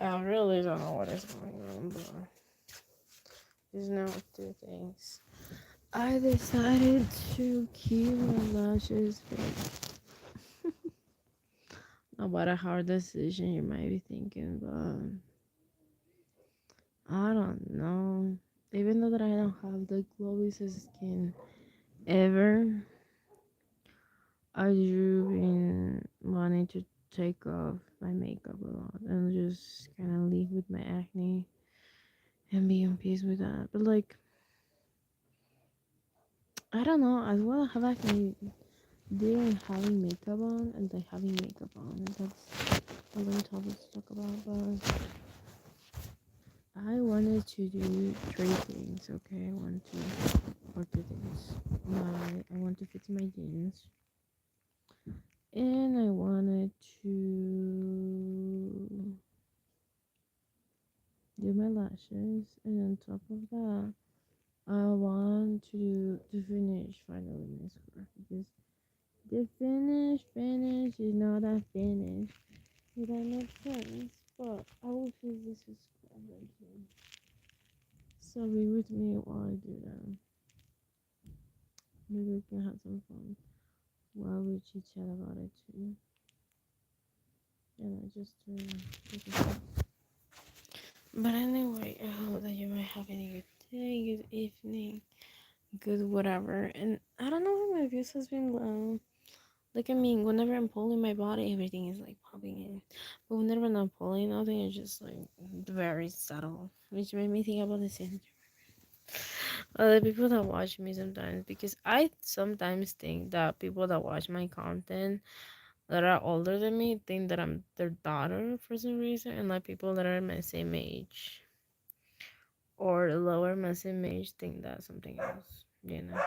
I really don't know what is going on, but there's now two things. I decided to keep my lashes fixed. Not about a hard decision you might be thinking, but I don't know. Even though that I don't have the glowiest skin ever, I do been wanting to take off my makeup a lot and just kind of live with my acne and be in peace with that. But like, I don't know. As well, I have acne during having makeup on and like having makeup on, and that's another topic to talk about. But I wanted to do three things. Okay, one, two, or two things. I want to fix my jeans, and I wanted to do my lashes, and on top of that, I want to finish finally my scarf because the finish is not a finish. If that makes sense, but I will finish this scarf right here. So be with me while I do that. Maybe we can have some fun while we chit chat about it too. And I just but anyway, I hope that you might have any good day, good evening, good whatever. And I don't know why my views has been low. Like I mean, whenever I'm pulling my body, everything is like popping in. But whenever I'm not pulling nothing, it's just like very subtle, which made me think about the same. The people that watch me sometimes, because I sometimes think that people that watch my content that are older than me think that I'm their daughter for some reason, and like people that are my same age or lower my same age think that something else, you know.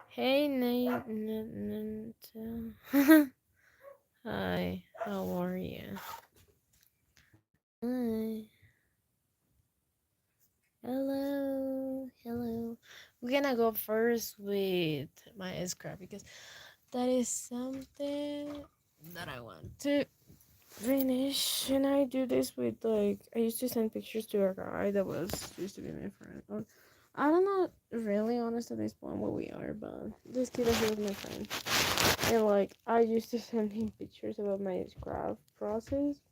Hey Nate, hi, how are you? Hi, hello. We're gonna go first with my scrap because that is something that I want to finish. And I do this with like I used to send pictures to a guy that was used to be my friend. Or I'm not really honest at this point what we are, but this kid that he was my friend. And like I used to send him pictures about my scrap process.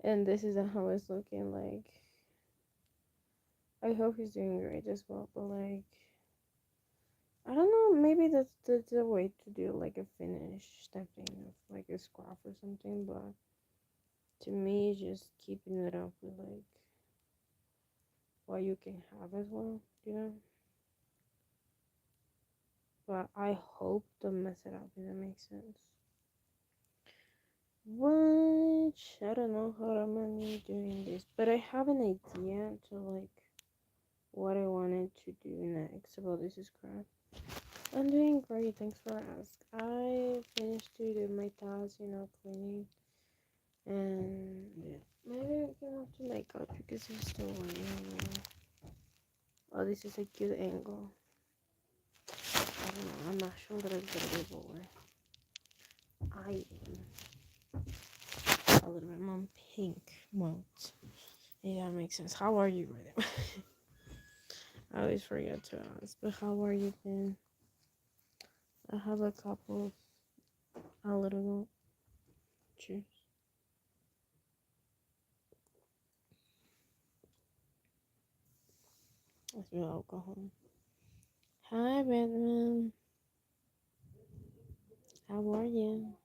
And this is how it's looking like. I hope he's doing great as well, but like I don't know, maybe that's a way to do like a finish type thing of like a scrap or something, but to me just keeping it up with like what you can have as well, you know. But I hope don't mess it up if that makes sense. Which I don't know how I'm gonna be doing this, but I have an idea to like what I wanted to do next about this scrap. I'm doing great, thanks for asking. I finished to do my tasks, cleaning, and yeah. Maybe we can have to make up because it's still raining. Oh, this is a good angle. I don't know. I'm not sure that it's gonna be bored. I am a little bit more pink mode. Yeah, that makes sense. How are you, brother? I always forget to ask, but how are you been? I have a couple a little cheers. Let's do alcohol. Hi, Batman. How are you?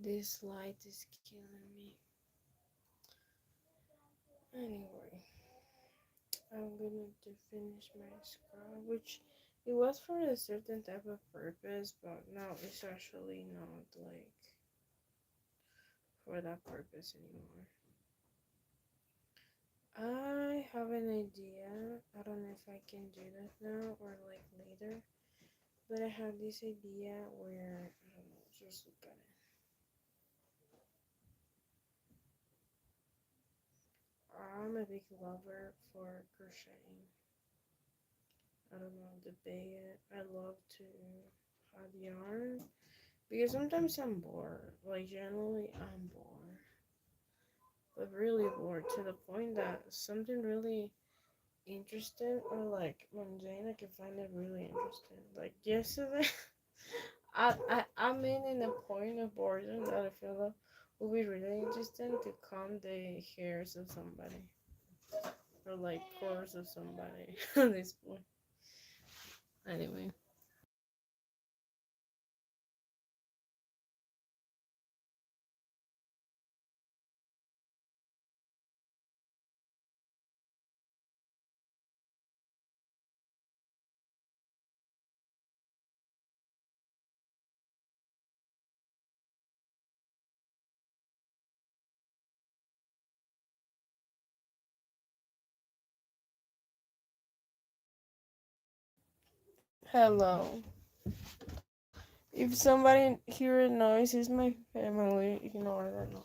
This light is killing me. Anyway, I'm going to finish my scrub, which it was for a certain type of purpose, but now it's actually not like for that purpose anymore. I have an idea. I don't know if I can do that now or like later, but I have this idea where I don't know, just look at it. I'm a big lover for crocheting. I don't know, the bait. I love to have yarn because sometimes I'm bored. Like generally, I'm bored, but really bored to the point that something really interesting or like mundane, I can find it really interesting. Like yesterday, I'm in a point of boredom that I feel that would be really interesting to comb the hairs of somebody or like curls of somebody at this point. Anyway. Hello. If somebody hear a noise, it's my family. Ignore that noise.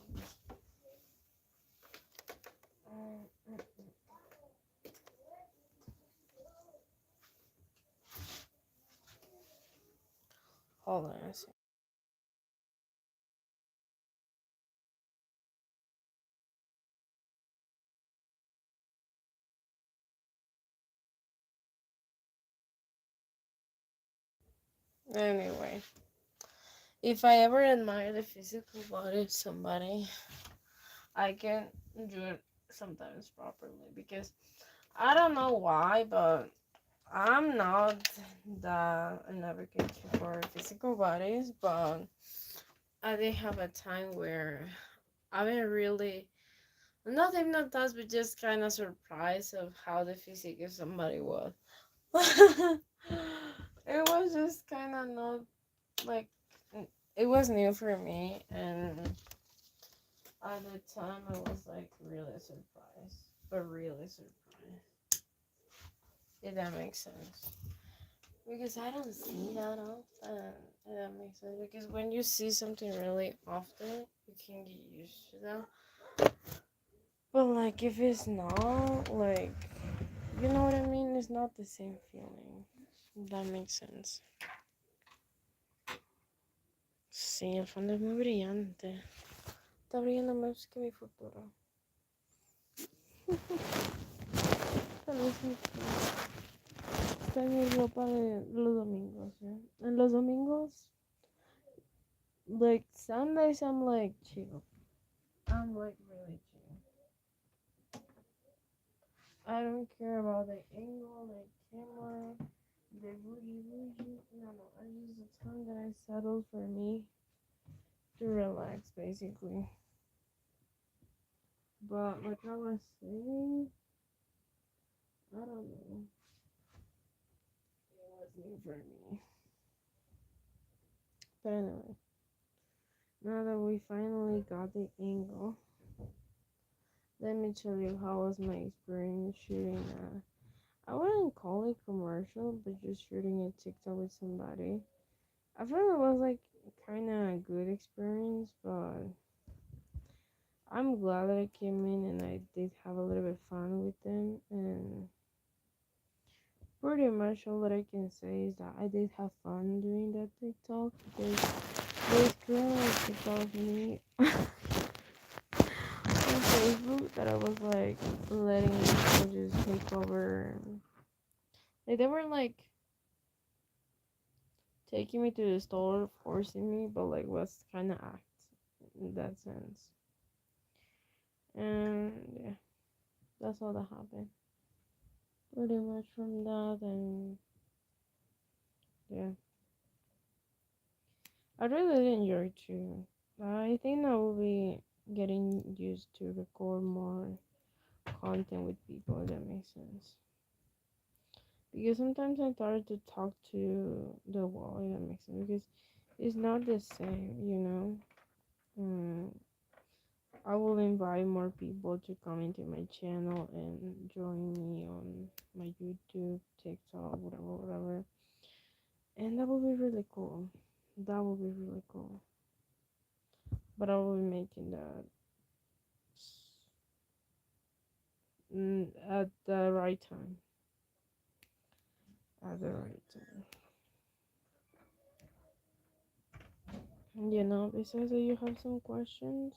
Hold on a second. Anyway, if I ever admire the physical body of somebody, I can do it sometimes properly because I don't know why, but I'm not that an advocate for physical bodies, but I did have a time where I've been really not hypnotized, but just kind of surprised of how the physique of somebody was. It was just kind of not like it was new for me, and at the time I was like really surprised, but really surprised. If that makes sense. Because I don't see that often. If that makes sense. Because when you see something really often, you can get used to that. But like if it's not, like you know what I mean? It's not the same feeling. If that makes sense. Sí, el fondo es muy brillante. Está brillando más que mi futuro. Tal vez está en mi ropa de los domingos, ¿eh? En los domingos, like Sundays, I'm like chill. I'm like really chill. I don't care about the angle, the camera, the boogie boogie. No, no. I use the time that I settle for me to relax, basically. But like I was saying, I don't know. It was new for me. But anyway, now that we finally got the angle, let me tell you how was my experience shooting I wouldn't call it commercial, but just shooting a TikTok with somebody. I felt it was like kind of a good experience, but I'm glad that I came in and I did have a little bit of fun with them. And pretty much all that I can say is that I did have fun doing that TikTok because there's currently a TikTok of me on Facebook that I was like letting people just take over. Like they were like taking me to the store, forcing me, but like was kind of act in that sense. And yeah, that's all that happened. Pretty much from that, and yeah, I really did enjoy too. I think I will be getting used to record more content with people, if that makes sense. Because sometimes I started to talk to the wall, if that makes sense. Because it's not the same, you know. Mm, I will invite more people to come into my channel and join me on my YouTube, TikTok, whatever, whatever. And that will be really cool. That will be really cool. But I will be making that at the right time. At the right time. You know, besides that, you have some questions.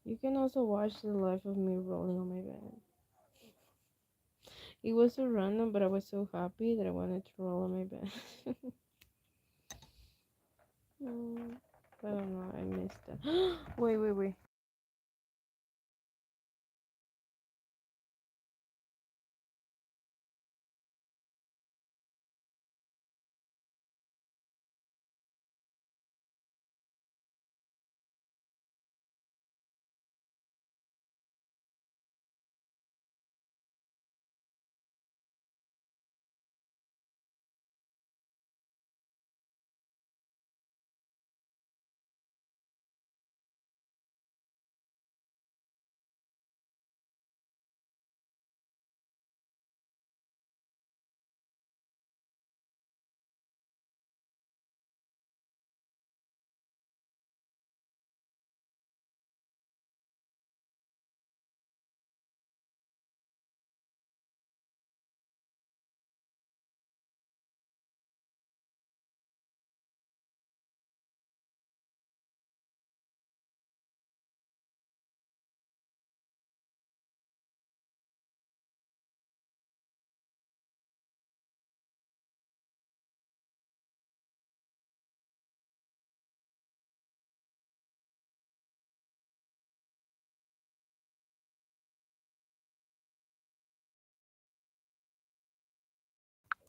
You can also watch the life of me rolling on my bed. It was so random, but I was so happy that I wanted to roll on my bed. Mm, I don't know, I missed that. Wait, wait, wait.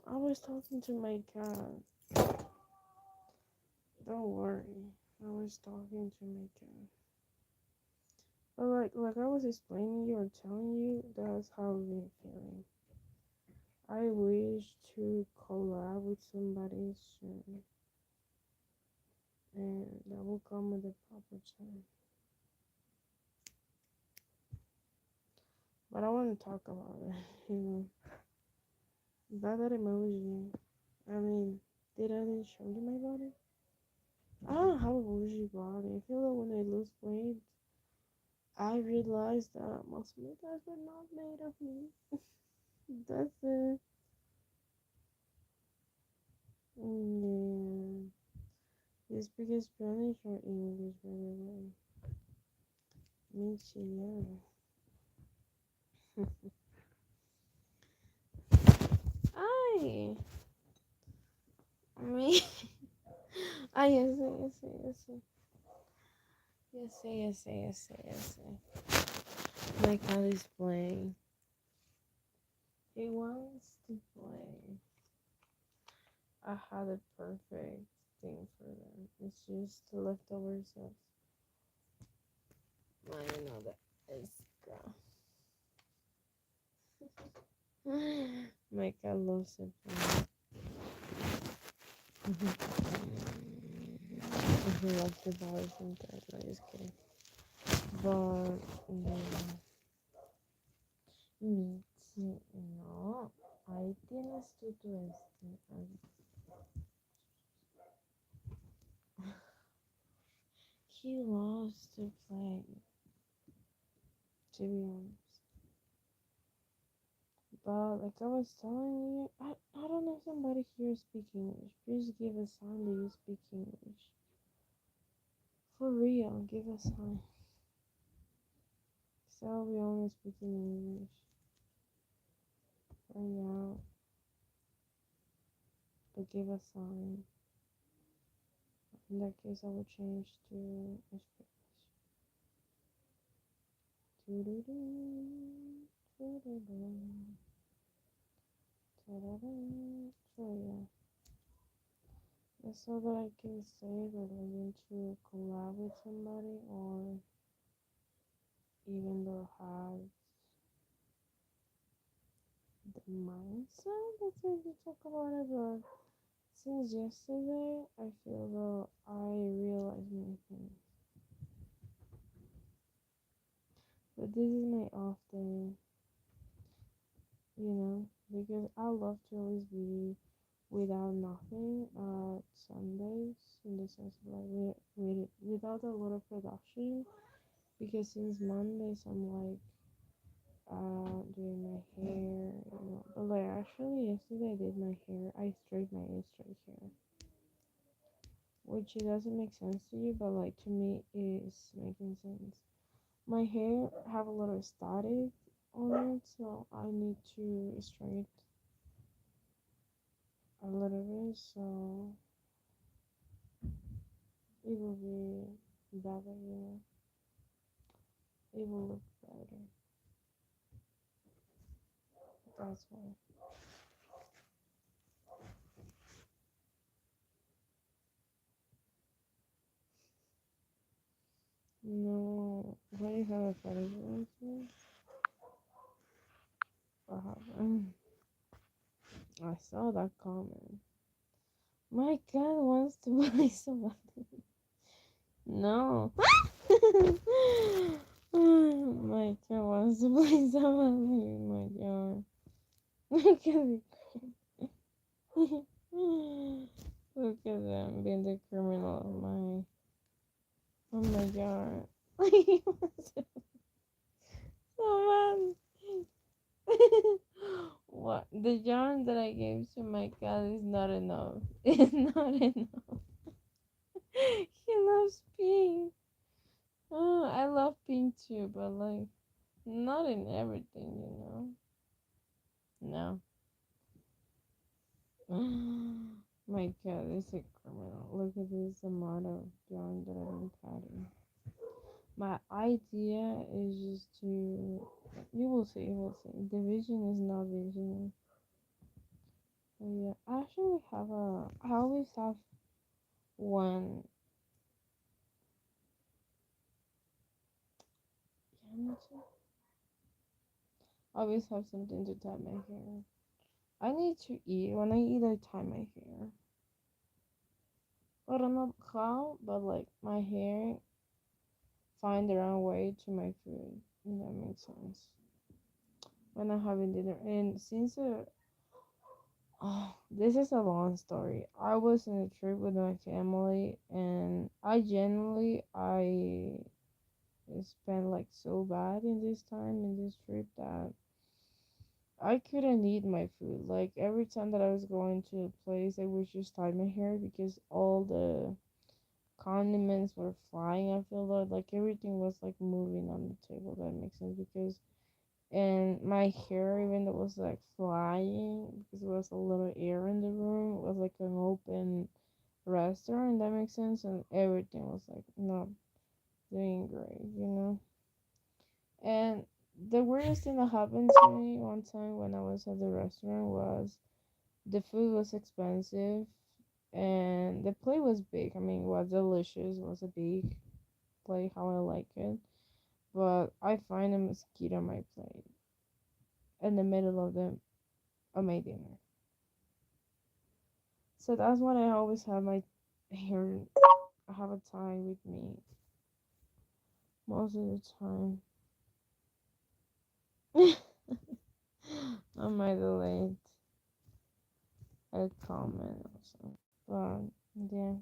I was talking to my cat. Don't worry. I was talking to my cat. But like I was explaining you or telling you, that's how I've been feeling. I wish to collab with somebody soon. And that will come with the proper time. But I want to talk about it, you know. That emoji. I mean, did I didn't show you my body? I don't have a bougie body. I feel like when I lose weight, I realized that most of my thighs were not made of me. That's it. Yeah. You speak Spanish or English, by the way? Michi, yeah. Ay, me. Ay, yes, yes, yes, yes. Yes, yes, yes, yes, yes. My cat is playing. He wants to play. I had a perfect thing for them. It's just the leftovers of I don't know that is my cat loves it. He loves the bars sometimes. No, just kidding. But yeah. Michi, no. Ahí tienes tú tu He loves to play, to be honest. But like I was telling you, I don't know if somebody here speak English. Please give a sign that you speak English. For real, give a sign. So we only speaking English. Right now, but give a sign. In that case, I will change to Spanish. So yeah. Just so that I can stay relating to collab with somebody or even though have the mindset that's way to talk about it, but since yesterday I feel though I realized many things. But this is my off day, because I love to always be without nothing Sundays in the sense of like without a lot of production because since Mondays I'm like doing my hair, but like actually yesterday I did my hair. I straightened my straight hair, which it doesn't make sense to you, but like to me it's making sense. My hair have a lot of static on it, so I need to straighten a little bit, so it will be better, it will look better. That's why. No, why do you have a fetish with me? What happened? I saw that comment. My cat wants to buy somebody. No. My cat wants to buy somebody in my yard. My cat is Look at them being the criminal of my yard. He wants to someone. What? The yarn that I gave to my cat is not enough. It's not enough. He loves pink. Oh, I love pink too, but like not in everything. No. My cat is a criminal. Look at this amount of yarn that I've been cutting. My idea is just to. You will see. The vision is not visioning. So yeah, I actually have a. I always have one. Yeah, I always have something to tie my hair. I need to eat. When I eat, I tie my hair. I don't know how, but like my hair find their own way to my food. If that makes sense. When I'm having dinner, and since oh, this is a long story. I was in a trip with my family, and I spent like so bad in this time in this trip that I couldn't eat my food. Like every time that I was going to a place, I would just tie my hair because all the condiments were flying. I feel like everything was like moving on the table. That makes sense because and my hair, even though it was like flying because there was a little air in the room, it was like an open restaurant. That makes sense, and everything was like not doing great. And the weirdest thing that happened to me one time when I was at the restaurant was the food was expensive and the plate was big. I mean, it was delicious. It was a big plate, how I like it. But I find a mosquito on my plate in the middle of my dinner. So that's why I always have my hair. I have a tie with me most of the time. I might delete a comment or something. But yeah,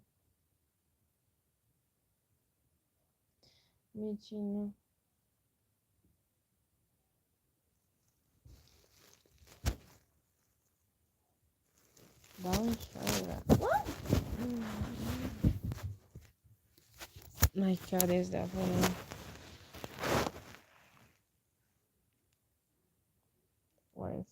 Michino. Don't show that. What? My cat is definitely. What is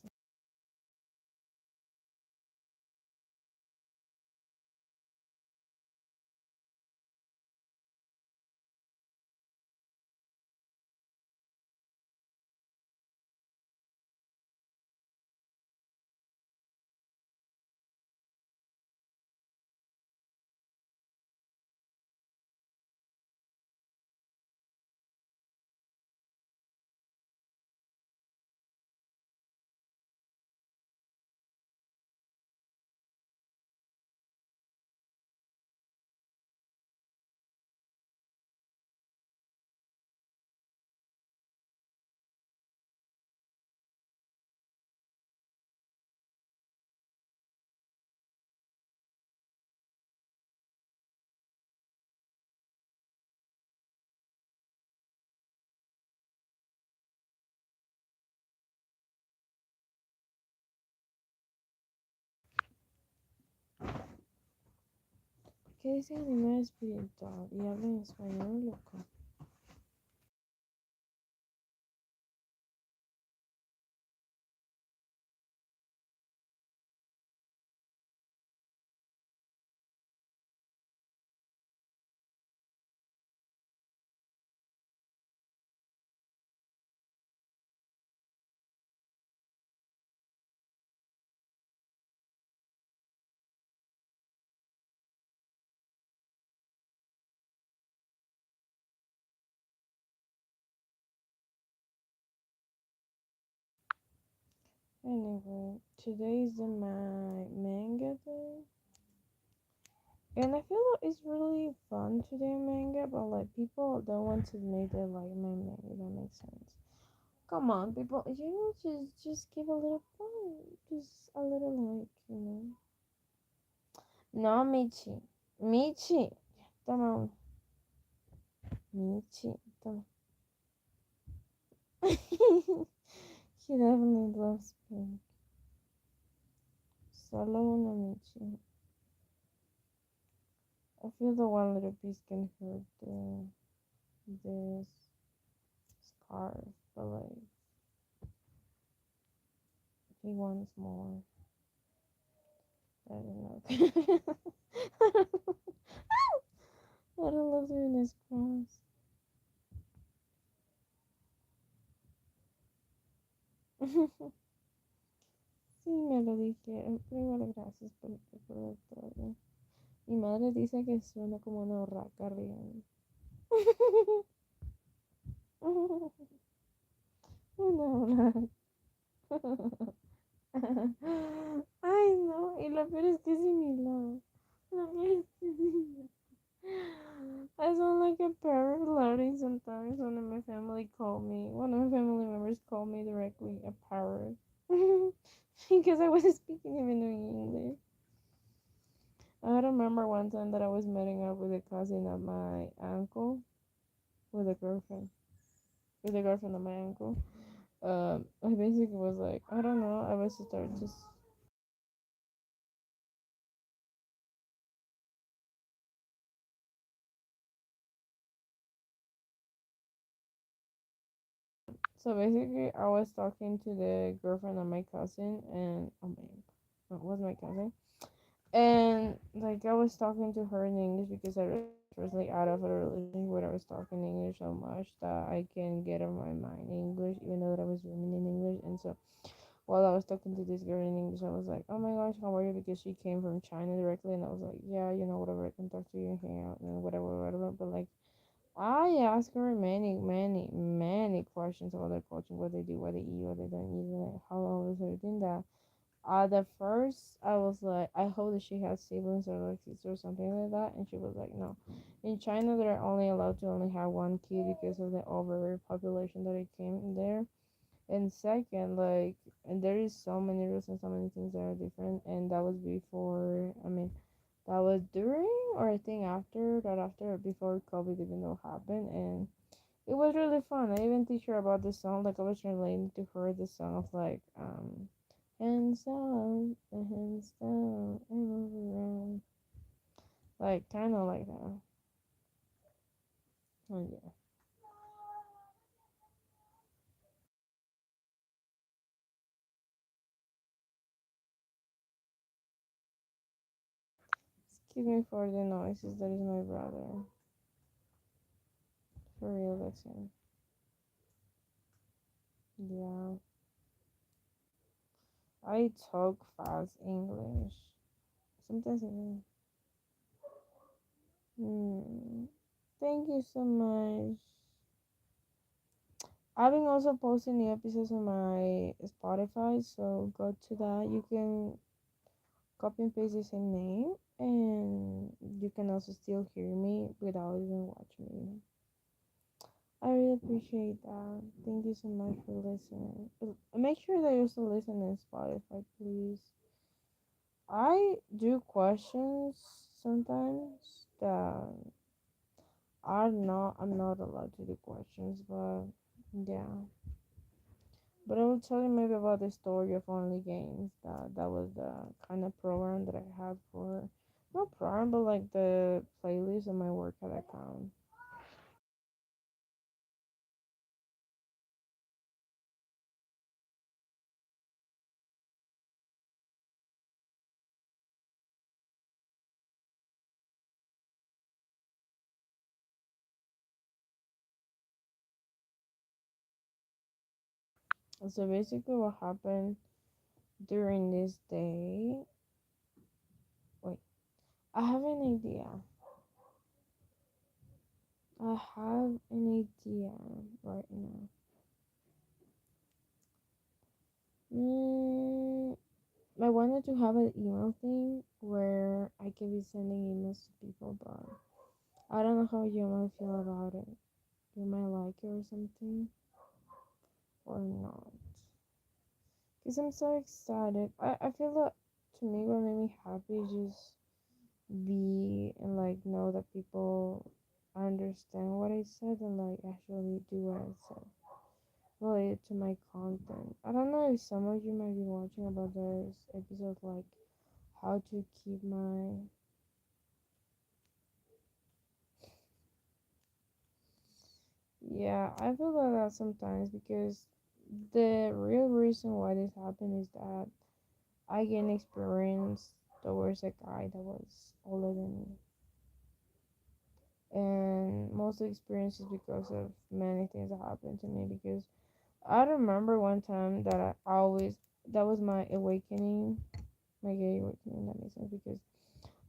¿Qué dice animal espiritual? Y habla en español, loco. Anyway, today is the manga day. And I feel like it's really fun to do manga, but like people don't want to make it like my manga. That makes sense. Come on, people, just give a little fun, just a little like. No, Michi, Michi, toma uno. Michi, toma. He definitely loves pink. Solo uno, Michi. I feel the one little piece can hurt this scarf, but like he wants more. I don't know. I don't love doing this cross. Sí, me lo dijeron, pero igual gracias por todo. Mi madre dice que suena como una urraca riendo. Una urraca. Ay, no, y lo peor es que es similar. Lo peor es que es similar. I sound like a parrot louding sometimes when one of my family members call me directly a parrot. Because I was speaking even in English. I remember one time that I was meeting up with a cousin of my uncle, with a girlfriend, with a girlfriend of my uncle. I basically was like, I don't know, I was start just. So basically, I was talking to the girlfriend of my cousin, and oh my, no, it was my cousin, and like I was talking to her in English because I was like out of a relationship where I was talking English so much that I can get on my mind in English, even though that I was rooming in English, and so while I was talking to this girl in English, I was like, "Oh my gosh, how are you?" Because she came from China directly, and I was like, "Yeah, whatever, I can talk to you and hang out and whatever, whatever." But like, I asked her many, many, many questions about their culture, what they do, what they eat, what they don't eat, like how long was everything that. The first I was like, I hope that she has siblings or like sisters or something like that, and she was like, no. In China, they're only allowed to only have one kid because of the overpopulation that it came in there. And second, like, and there is so many rules and so many things that are different, and that was before. I mean, that was during or I think after that after or before COVID even though happened, and it was really fun. I even teach her about the song. Like I was relating to her the song of like hands down, hands down, and move around, like kind of like that. Oh yeah. Excuse me for the noises. That is my brother. For real, that's him. Yeah. I talk fast English. Sometimes I. Hmm. Thank you so much. I've been also posting new episodes on my Spotify, so go to that. You can copy and paste the same name, and you can also still hear me without even watching me. I really appreciate that. Thank you so much for listening. Make sure that you also listen on Spotify, please. I do questions sometimes that I'm not allowed to do questions, but yeah. But I will tell you maybe about the story of Only Games. That was the kind of program that I had for No problem, but like the playlist on my workout account. So basically, what happened during this day? Wait, I have an idea. I have an idea right now. Mm, I wanted to have an email thing where I could be sending emails to people, but I don't know how you might feel about it. You might like it or something, or not. Because I'm so excited. I feel that to me, what made me happy is just be and like know that people understand what I said and like actually do what I said related to my content. I don't know if some of you might be watching about this episode, like how to keep my. Yeah, I feel like that sometimes because the real reason why this happened is that I gained experience towards a guy that was older than me. And most of the experience is because of many things that happened to me. Because I remember one time that I always, that was my awakening, my gay awakening, that makes sense. Because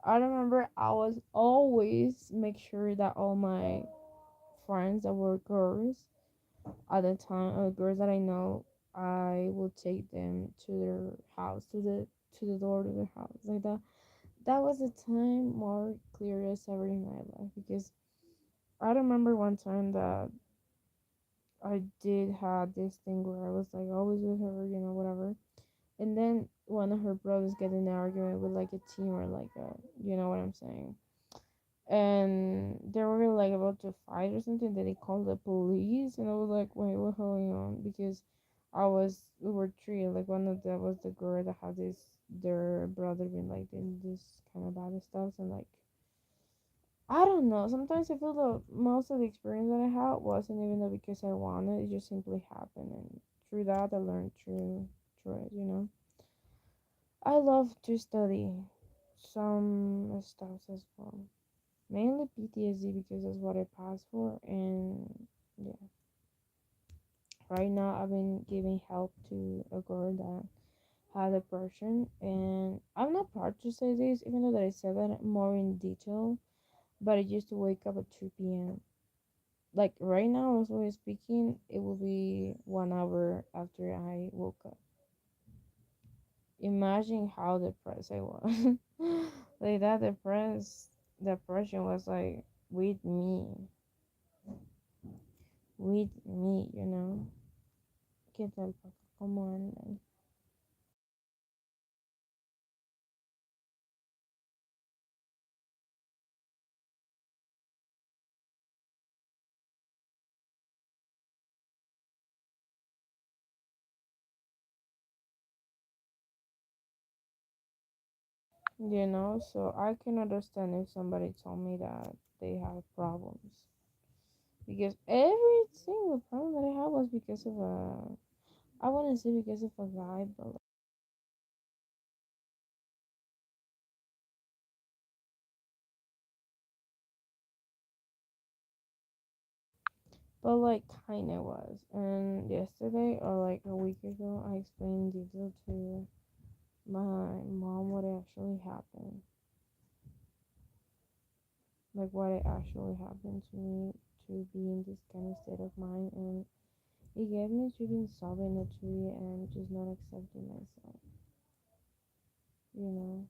I remember I was always make sure that all my friends that were girls at the time, or girls that I know, I will take them to their house, to the door to their house, like that. That was the time more clearest ever in my life because I remember one time that I did have this thing where I was like always with her, whatever. And then one of her brothers get in an argument with like a team or like a, you know what I'm saying. And they were like about to fight or something. Then they called the police, and I was like, wait, what's going on? Because we were three. Like one of them was the girl that had their brother been like in this kind of bad stuff, and like I don't know. Sometimes I feel that most of the experience that I had wasn't even though because I wanted, it just simply happened, and through that I learned through it. I love to study some stuff as well, mainly PTSD because that's what I passed for, and yeah. Right now I've been giving help to a girl that had depression, and I'm not proud to say this, even though that I said that more in detail. But I used to wake up at 3 p.m. Like right now, as we're speaking, it will be 1 hour after I woke up. Imagine how depressed I was. Like that depression was like with me. ¿Qué tal, papá? ¿Cómo andan? So I can understand if somebody told me that they have problems. Because every single problem that I had was because of I wouldn't say because of a guy, but like kinda was. And yesterday or like a week ago, I explained in detail to my mom what actually happened, like what actually happened to me to be in this kind of state of mind, and it gave me to being sobbing a tree and just not accepting myself. You know.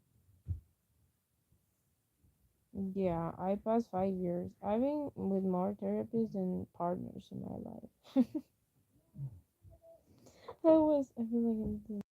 Yeah, I passed 5 years. I've been with more therapists than partners in my life. I feel like I'm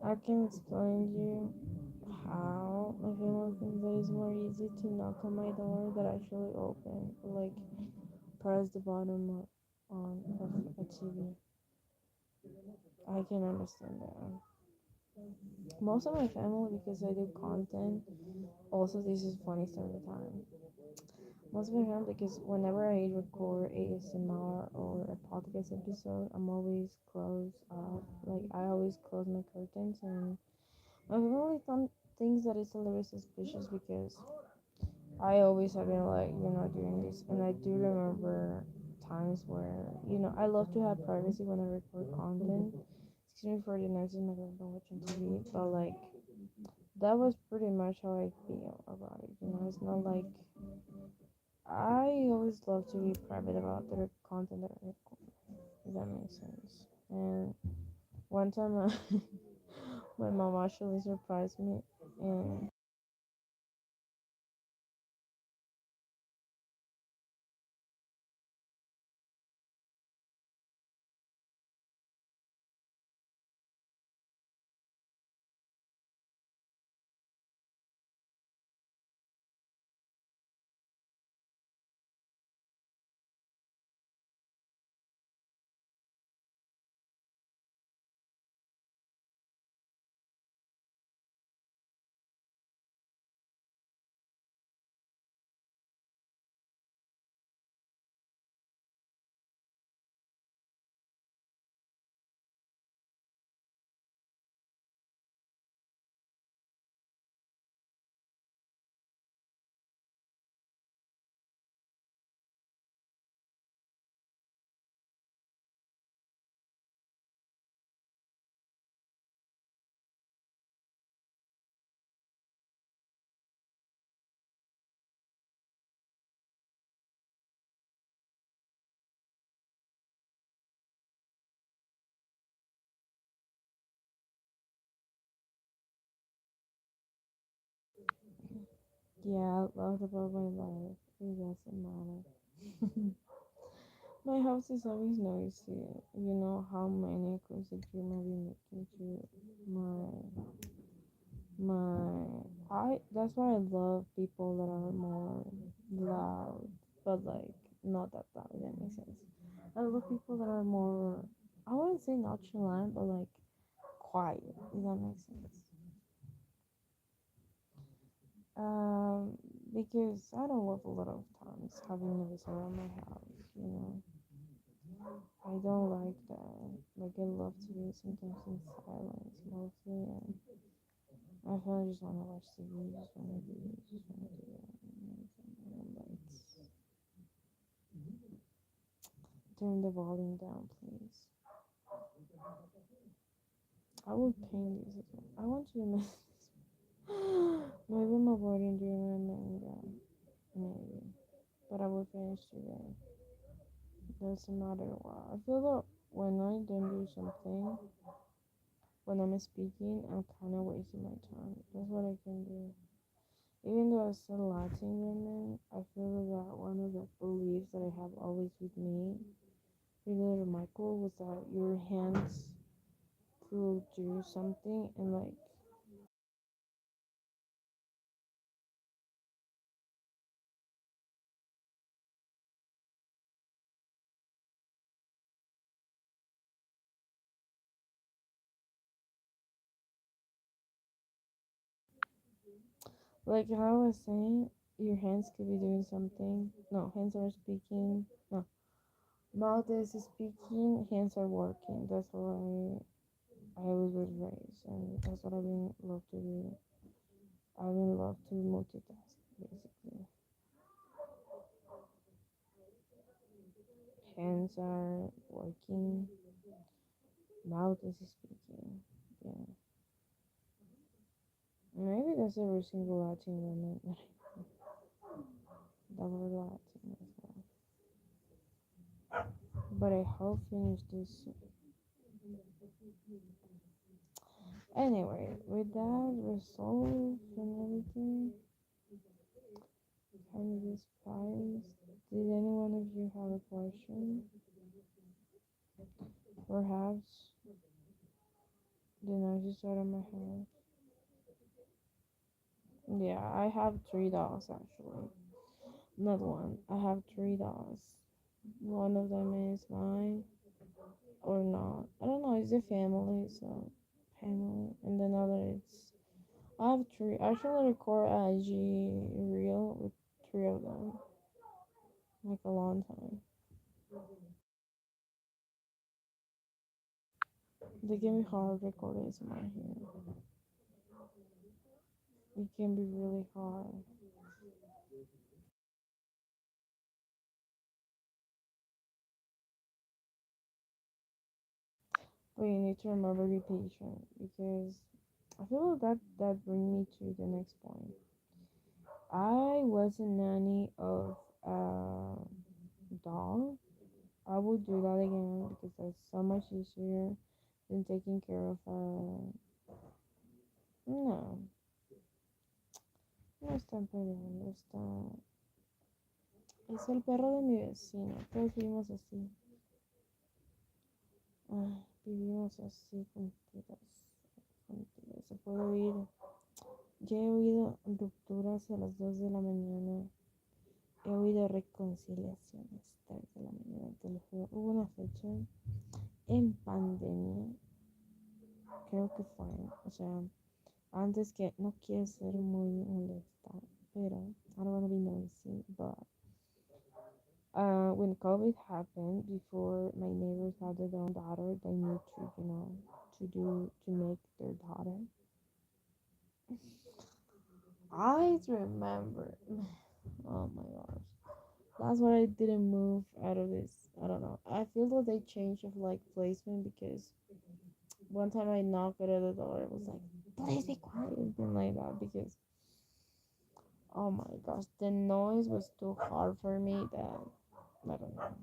I can explain you how my family thinks that it's more easy to knock on my door than actually open, like press the button on of a TV. I can understand that. Most of my family, because I do content, also this is funny story time. Most of my family, because whenever I record ASMR or a podcast episode, I'm always close off. Like I always close my curtains, and my family thinks that it's a little suspicious because I always have been like, you're not doing this. And I do remember times where, I love to have privacy when I record content. Excuse me for the noises my girlfriend watching TV, but like, that was pretty much how I feel about it. It's not like I always love to be private about the content that I record, if that makes sense. And one time, my mom actually surprised me, and yeah, I love about my life. It doesn't matter. My house is always noisy. You know how many acoustic you might be making to my my I that's why I love people that are more loud, but like not that loud, if that makes sense. I love people that are more, I wouldn't say nonchalant, but like quiet, if that makes sense. Um because I don't love a lot of times having noise around my house, I don't like that. Like I love to be sometimes in silence mostly, and I feel I just want to watch TV, just want to do this, just want to do that. Like, turn the volume down, please. I will paint this as well. I want to do maybe I'm avoiding doing my manga, maybe, but I will finish today. Doesn't matter what. I feel that when I don't do something, when I'm speaking, I'm kind of wasting my time. That's what I can do. Even though I said Latin women, I feel that one of the beliefs that I have always with me, really Michael, was that your hands could do something, and like how I was saying, your hands could be doing something. No, hands are speaking. No, mouth is speaking, hands are working. That's why I was raised, and that's what I've been love to do. I've been love to multitask, basically. Hands are working, mouth is speaking. Yeah, maybe that's every single Latin woman that were Latin as well. But I hope finish this. Anyway, with that resolved and everything, kind of despised. Did any one of you have a question? Perhaps The nicest side of my house. Yeah, I have three dogs actually. Not one. I have three dogs. One of them is mine or not. I don't know. It's a family, so family, and then other it's. I have three. I actually record a IG reel with three of them, like a long time. They give me hard recording my here. It can be really hard. But you need to remember to be patient because I feel like that brings me to the next point. I was a nanny of a dog. I would do that again because that's so much easier than taking care of a. No, no es tan peleando, está. Es el perro de mi vecino. Todos vivimos así. Ay, vivimos así juntitos. Juntitos. Se puede oír. Ya he oído rupturas a las 2 de la mañana. He oído reconciliaciones 3 de la mañana. Te lo juro. Hubo una fecha en pandemia. Creo que fue. O sea, antes que no quiero ser muy molesta. Pero I don't want to be noisy. But when COVID happened, before my neighbors had their own daughter, they need to, to make their daughter. I remember. Oh my gosh. That's why I didn't move out of this. I don't know. I feel that they changed of like placement because one time I knocked at the door, it was like, please be quiet, something like that. Because oh my gosh, the noise was too hard for me that I don't know.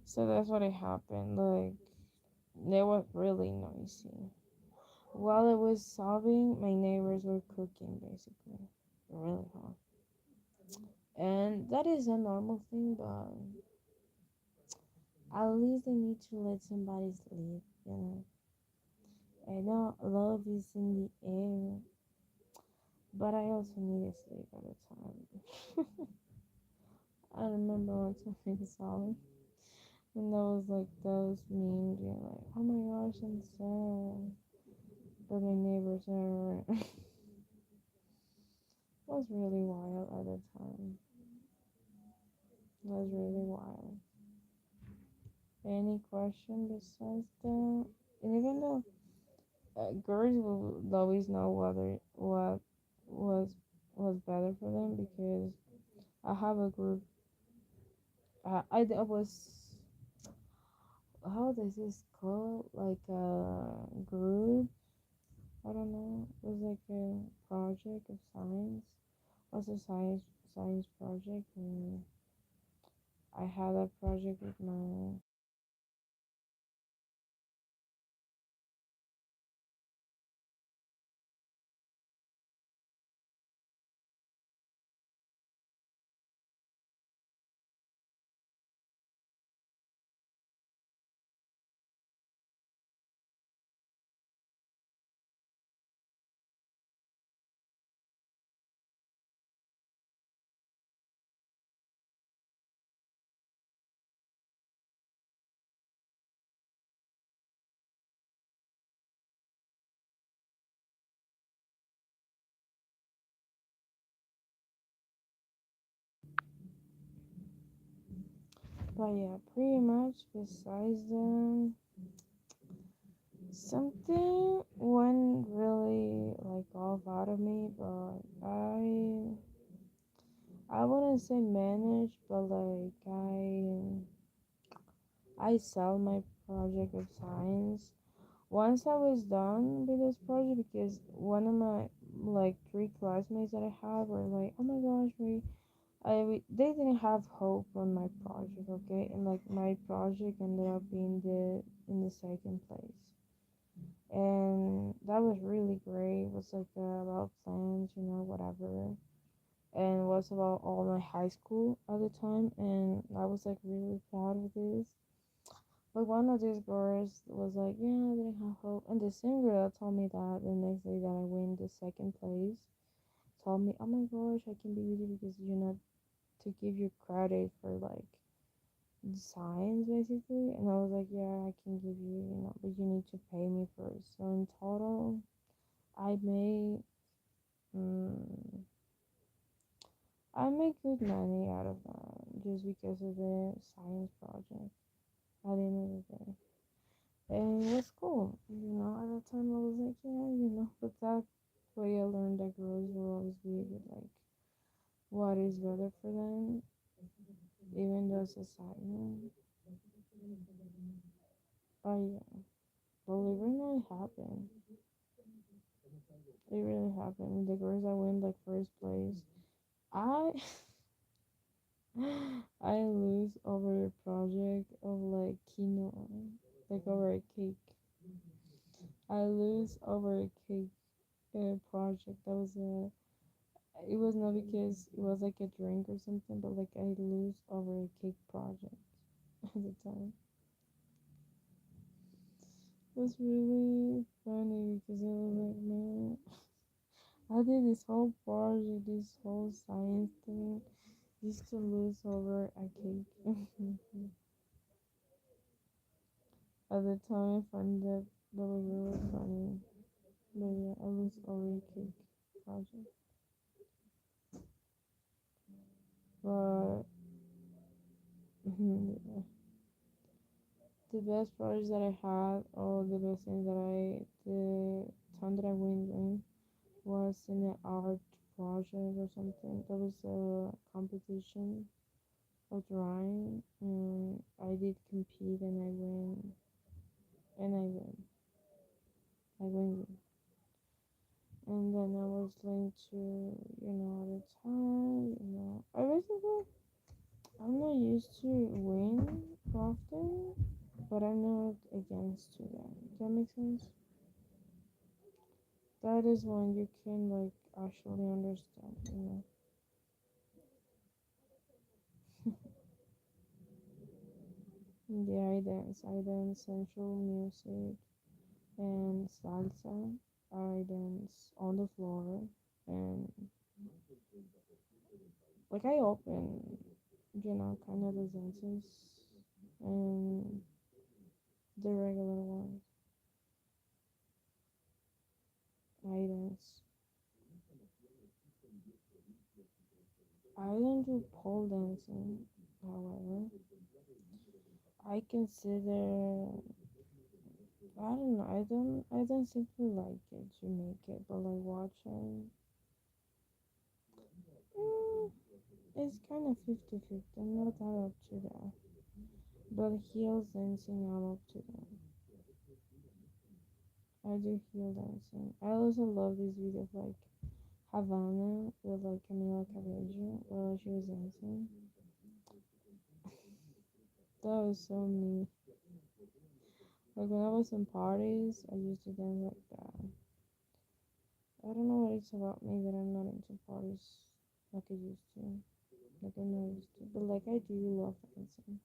So that's what it happened. Like they were really noisy. While I was sobbing, my neighbors were cooking basically. Really hard. And that is a normal thing, but at least they need to let somebody sleep. I know love is in the air, but I also need to sleep at a time. I remember one time I saw it, and that was like those memes, like, oh my gosh, I'm sad. But my neighbors are. It was really wild at the time. It was really wild. Any question besides that? And even though girls will always know what was was better for them because I have a group. I was how does this called like a group. I don't know. It was like a project of science. It was a science project, and I had a project with my. But yeah, pretty much. Besides them, something went really like off out of me, but I wouldn't say manage, but like I sell my project of science. Once I was done with this project because one of my like three classmates that I have were like, oh my gosh, they didn't have hope on my project, okay, and like my project ended up being the in the second place, and that was really great. It was like about plants, whatever, and it was about all my high school at the time, and I was like really proud of this. But one of these girls was like, yeah, I didn't have hope. And the same girl told me that the next day that I win the second place, told me, oh my gosh, I can be with you because you're not to give you credit for like science basically. And I was like, yeah, I can give you, but you need to pay me first. So in total, I made, mm, I made good money out of that just because of the science project at the end of the day. And it was cool, At that time, I was like, yeah, But that way, I learned that girls will always be with like what is better for them, even though it's a side note. Oh yeah, believe it or not, it happened. It really happened. The girls that win like first place, I I lose over a project of like quinoa, like over a cake. I lose over a cake project that was a it was not because it was like a drink or something, but like I lose over a cake project at the time. It was really funny because I was like, man, I did this whole project, this whole science thing, just to lose over a cake. At the time, I found that was really funny. But yeah, I lose over a cake project. But yeah. The best projects that I had, or the best things the time that I win was in an art project or something. There was a competition of drawing, and I did compete, and I win. And then I was linked to, at the time, I basically, I'm not used to win often, but I'm not against to that. Does that make sense? That is when you can like actually understand. Yeah, I dance sensual music and salsa. I dance on the floor and like I open, kind of the dances and the regular ones. I dance. I don't do pole dancing, however. I consider I don't simply like it to make it, but like watching, mm, it's kind of 50-50. I'm not that up to that. But heels dancing, I'm up to that. I do heel dancing. I also love this video of like Havana with like Camila Cabello while she was dancing. That was so me. Like when I was in parties, I used to dance like that. I don't know what it's about me that I'm not into parties like I used to. Like I'm not used to. But like I do love dancing.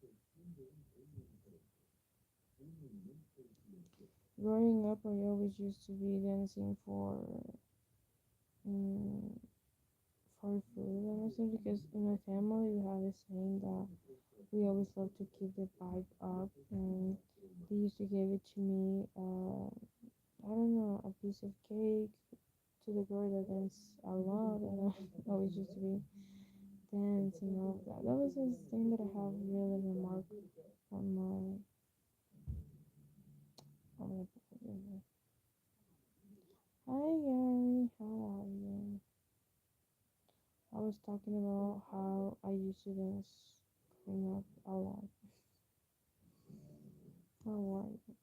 Growing up, I always used to be dancing mm, for food and everything because in my family we have a saying that we always love to keep the vibe up, and they used to give it to me. I don't know, a piece of cake to the girl that dance a lot, and I always used to be dancing all of that. That was a thing that I have really remarked on my Hi Gary, how are you? How was talking about how I used to dance growing up a lot. How are you?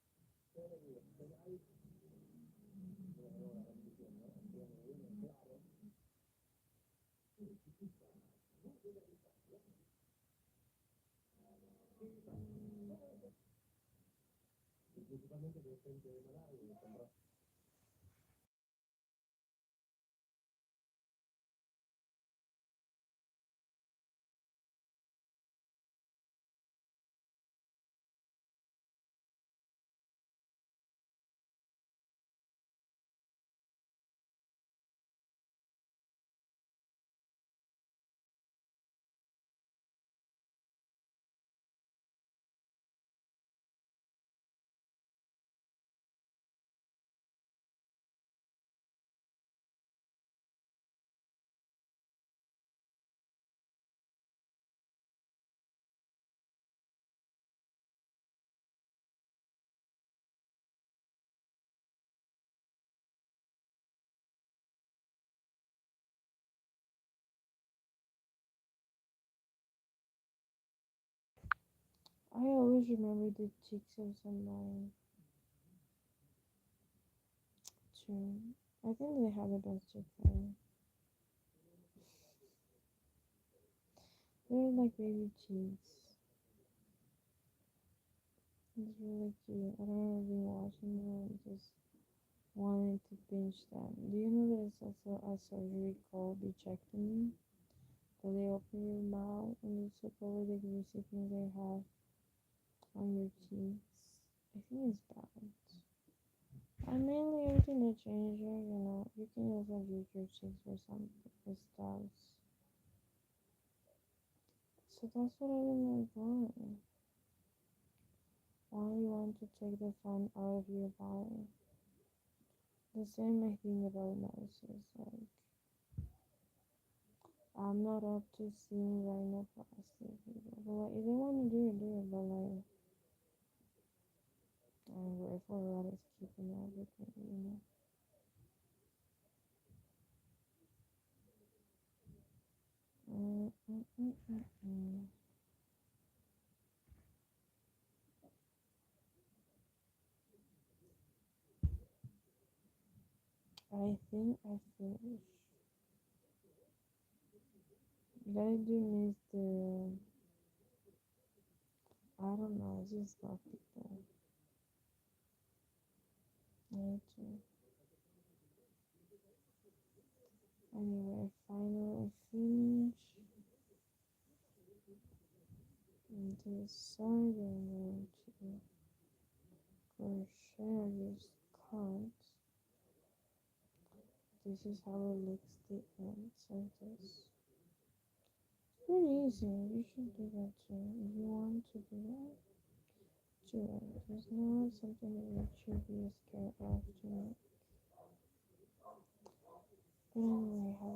I always remember the cheeks of somebody too. I think they have the best cheeks ever. They're like baby cheeks. It's really cute. I don't remember being watching them and just wanting to binge them. Do you know there's also a surgery called bichectomy? So they open your mouth and they took away the greasy things they have on your cheeks. I think it's bad. And mainly everything they change here, you can also use your cheeks for some styles. So that's what I didn't like why. Why you want to take the fun out of your body? The same I think about noses. Like I'm not up to seeing rhinoplasty people. But like if they wanna do it, do it. But like I'm grateful that it's keeping everything. Mm, mm, mm, mm, mm. I think I finished. But I do miss I don't know, I just love people. Me too. Anyway, I finally finished. And this side I'm going to crochet this cut. This is how it looks the ends of this. Pretty easy. You should do that too. If you want to do that, do it. It's not something that you should be scared of to make. But anyway, have